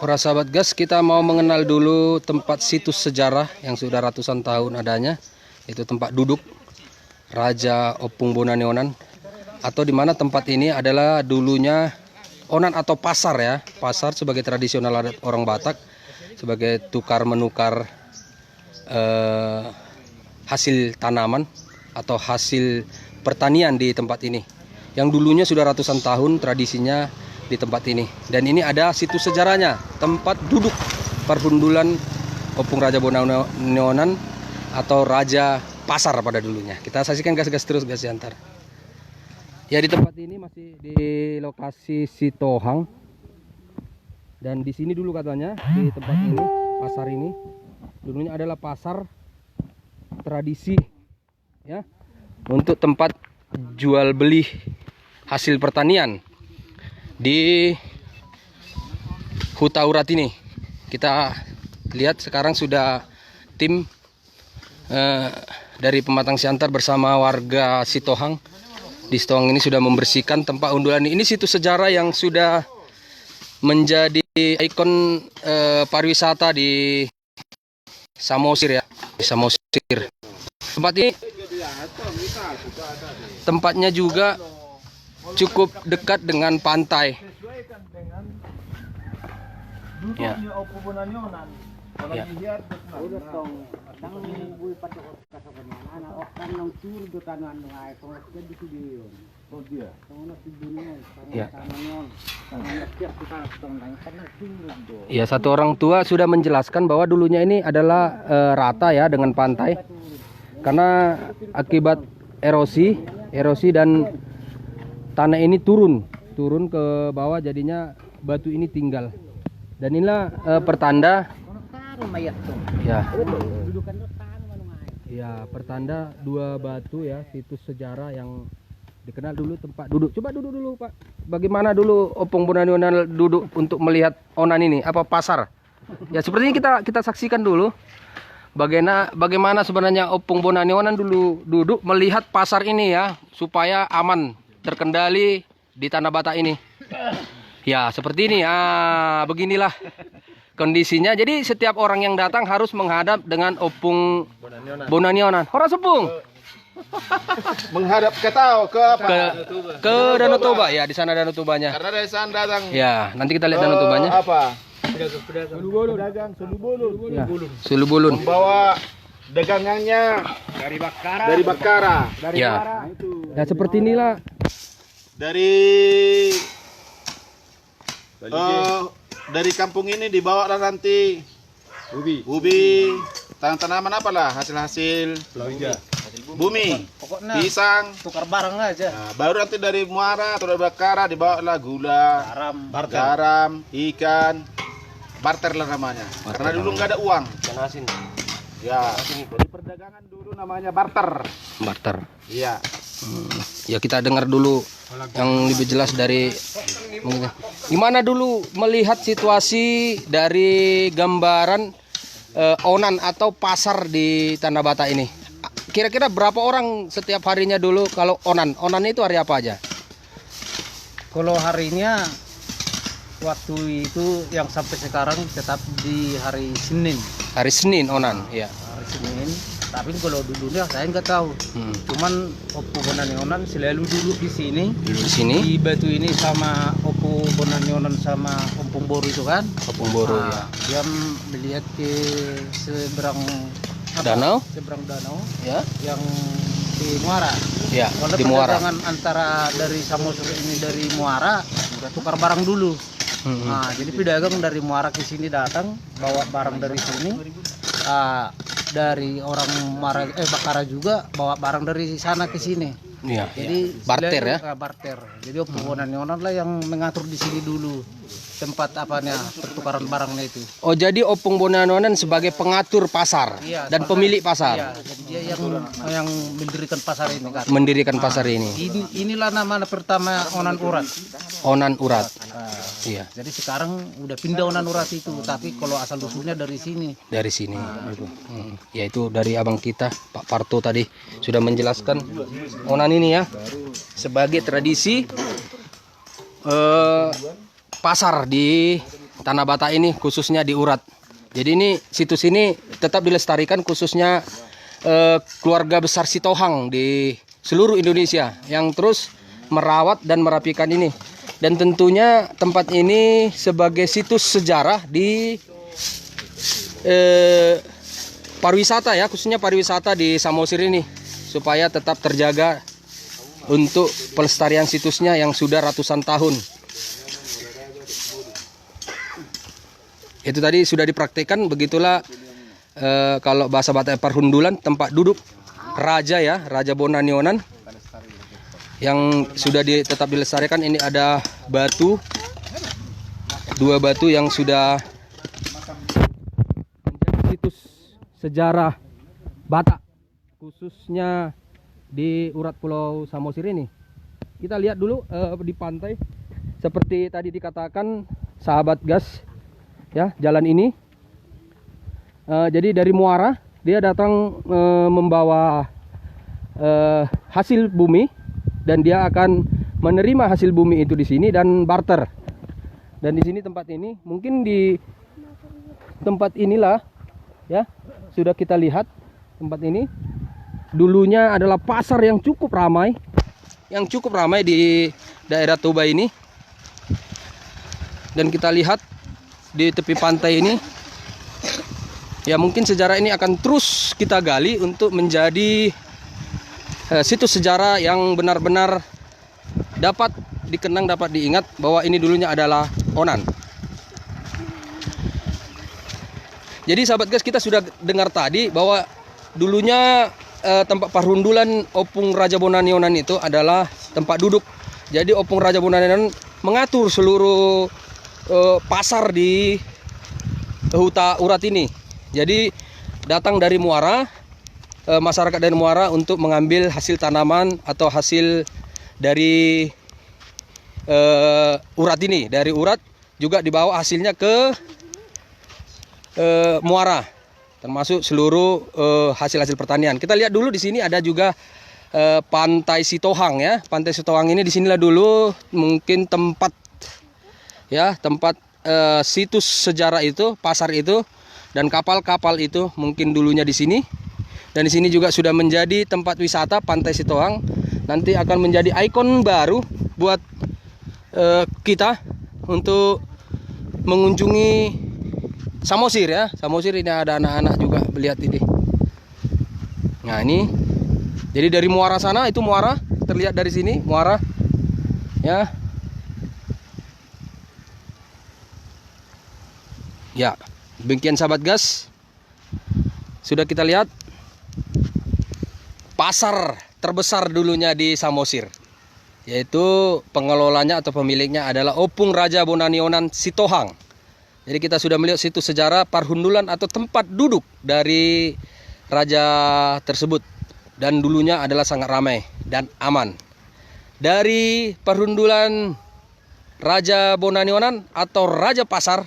Para sahabat gas, kita mau mengenal dulu tempat situs sejarah yang sudah ratusan tahun adanya. Itu tempat duduk Raja Opung Bonanionan, atau di mana tempat ini adalah dulunya onan atau pasar ya. Pasar sebagai tradisional adat orang Batak, sebagai tukar menukar hasil tanaman atau hasil pertanian di tempat ini. Yang dulunya sudah ratusan tahun tradisinya di tempat ini. Dan ini ada situs sejarahnya, tempat duduk perhundulan Opung Raja Bonanionan atau Raja Pasar pada dulunya. Kita saksikan gas-gas terus gas antar. Ya, di tempat ini masih di lokasi Sitohang. Dan di sini dulu katanya, di tempat ini, pasar ini dulunya adalah pasar tradisi ya, untuk tempat jual beli hasil pertanian di Hutaurat ini. Kita lihat sekarang sudah tim dari Pematang Siantar bersama warga Sitohang di Sitohang ini sudah membersihkan tempat undulan ini. Ini situs sejarah yang sudah menjadi ikon pariwisata di Samosir ya, di Samosir. Tempat ini tempatnya juga cukup dekat dengan pantai. Ya. Ya. Ya. Ya, satu orang tua sudah menjelaskan bahwa dulunya ini adalah rata ya dengan pantai. Karena akibat erosi dan tanah ini turun ke bawah, jadinya batu ini tinggal. Dan inilah pertanda ya. Ya, pertanda dua batu ya, situs sejarah yang dikenal dulu tempat duduk. Coba duduk dulu, Pak. Bagaimana dulu Opung Bonanionan duduk untuk melihat onan ini? Apa pasar? Ya, seperti ini kita saksikan dulu. Bagaimana sebenarnya Opung Bonanionan dulu duduk melihat pasar ini ya, supaya aman, terkendali di Tanah Batak ini. Ya, seperti ini. Beginilah kondisinya. Jadi setiap orang yang datang harus menghadap dengan Opung Bonanionan. Hora sepung. Menghadap ke Ke Danau Toba ya, di sana Danau Tobanya. Karena dari sana datang. Ya, nanti kita lihat Danau Tobanya. Apa? Pedagang Ya, Sulu Bulun. Membawa dagangannya dari Bakara. Ya. Ya, seperti inilah. Dari kampung ini dibawa lah nanti ubi, tanaman apalah, hasil bumi, pisang, tukar barang aja. Nah, baru nanti dari Muara atau dari Bakara dibawa lah gula, garam, ikan, barter lah namanya. Karena dulu nggak ada uang. Asin. Ya, jadi perdagangan dulu namanya barter. Iya. Ya, kita dengar dulu yang lebih jelas dari gimana dulu melihat situasi dari gambaran onan atau pasar di Tanah Batak ini. Kira-kira berapa orang setiap harinya dulu kalau onan? Onan itu hari apa aja? Kalau harinya waktu itu yang sampai sekarang tetap di hari Senin. Hari Senin onan, ya. Hari Senin. Tapi kalau dulunya saya nggak tahu. Cuman Opung Bonanionan selalu duduk di sini. Dulu di sini. Di batu ini sama Opung Bonanionan sama Opung Boru itu kan. Opung Boru ya. Dia melihat ke seberang Danau. Seberang danau. Ya. Yang di Muara. Ya, Kalau di Muara. perdagangan antara dari Samosir ini dari Muara udah tukar barang dulu. Nah, jadi pedagang dari Muara ke sini datang bawa barang dari sini. Dari orang Bakara juga bawa barang dari sana ke sini. Iya. Jadi barter ya. Barter. Jadi Opung Bonanionan lah yang mengatur di sini dulu tempat apanya pertukaran barangnya itu. Oh, jadi Opung Bonanionan sebagai pengatur pasar dan pemilik pasar. Iya, jadi dia yang mendirikan pasar ini kan. Mendirikan pasar ini. Inilah nama pertama Onan Urat. Onan Urat. Iya. Jadi sekarang udah pindah Onan Urat itu, tapi kalau asal usulnya dari sini. Dari sini. Yaitu dari abang kita Pak Parto tadi sudah menjelaskan onan ini ya sebagai tradisi pasar di Tanah Batak ini khususnya di Urat. Jadi ini situs ini tetap dilestarikan khususnya keluarga besar Sitohang di seluruh Indonesia yang terus merawat dan merapikan ini. Dan tentunya tempat ini sebagai situs sejarah di pariwisata ya, khususnya pariwisata di Samosir ini, supaya tetap terjaga untuk pelestarian situsnya yang sudah ratusan tahun. Itu tadi sudah dipraktikkan, begitulah kalau bahasa Batak perhundulan, tempat duduk raja ya, Raja Bonanionan yang sudah tetap dilestarikan. Ini ada batu, 2 batu yang sudah menjadi situs sejarah Batak khususnya di Urat Pulau Samosir ini. Kita lihat dulu di pantai, seperti tadi dikatakan sahabat gas ya, jalan ini. Jadi dari muara dia datang membawa hasil bumi, dan dia akan menerima hasil bumi itu di sini dan barter. Dan di sini tempat ini, mungkin di tempat inilah ya, sudah kita lihat tempat ini dulunya adalah pasar yang cukup ramai, di daerah Toba ini. Dan kita lihat di tepi pantai ini, ya mungkin sejarah ini akan terus kita gali untuk menjadi situs sejarah yang benar-benar dapat dikenang, dapat diingat bahwa ini dulunya adalah Onan. Jadi sahabat guys, kita sudah dengar tadi bahwa dulunya tempat perhundulan Opung Raja Bonanionan itu adalah tempat duduk. Jadi Opung Raja Bonanionan mengatur seluruh pasar di Huta Urat ini. Jadi datang dari muara, masyarakat dari muara untuk mengambil hasil tanaman atau hasil dari urat ini. Dari urat juga dibawa hasilnya ke muara, termasuk seluruh hasil-hasil pertanian. Kita lihat dulu di sini ada juga Pantai Sitohang ya. Pantai Sitohang ini di sinilah dulu mungkin tempat ya, tempat situs sejarah itu, pasar itu, dan kapal-kapal itu mungkin dulunya di sini. Dan di sini juga sudah menjadi tempat wisata Pantai Sitohang. Nanti akan menjadi ikon baru buat kita untuk mengunjungi Samosir ya. Samosir ini ada anak-anak juga, lihat ini. Nah ini, jadi dari muara sana itu muara, terlihat dari sini muara ya. Ya, demikian sahabat gas, sudah kita lihat pasar terbesar dulunya di Samosir, yaitu pengelolanya atau pemiliknya adalah Opung Raja Bonanionan Sitohang. Jadi kita sudah melihat situs sejarah perhundulan atau tempat duduk dari raja tersebut, dan dulunya adalah sangat ramai dan aman. Dari perhundulan Raja Bonanionan atau Raja Pasar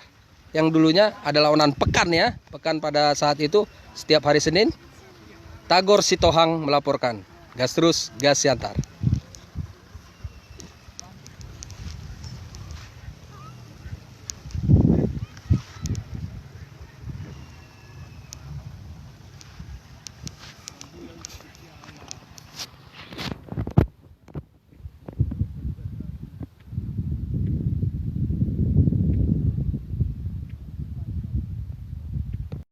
yang dulunya adalah Onan Pekan ya, pekan pada saat itu setiap hari Senin. Tagor Sitohang melaporkan. Gas terus, gas siantar.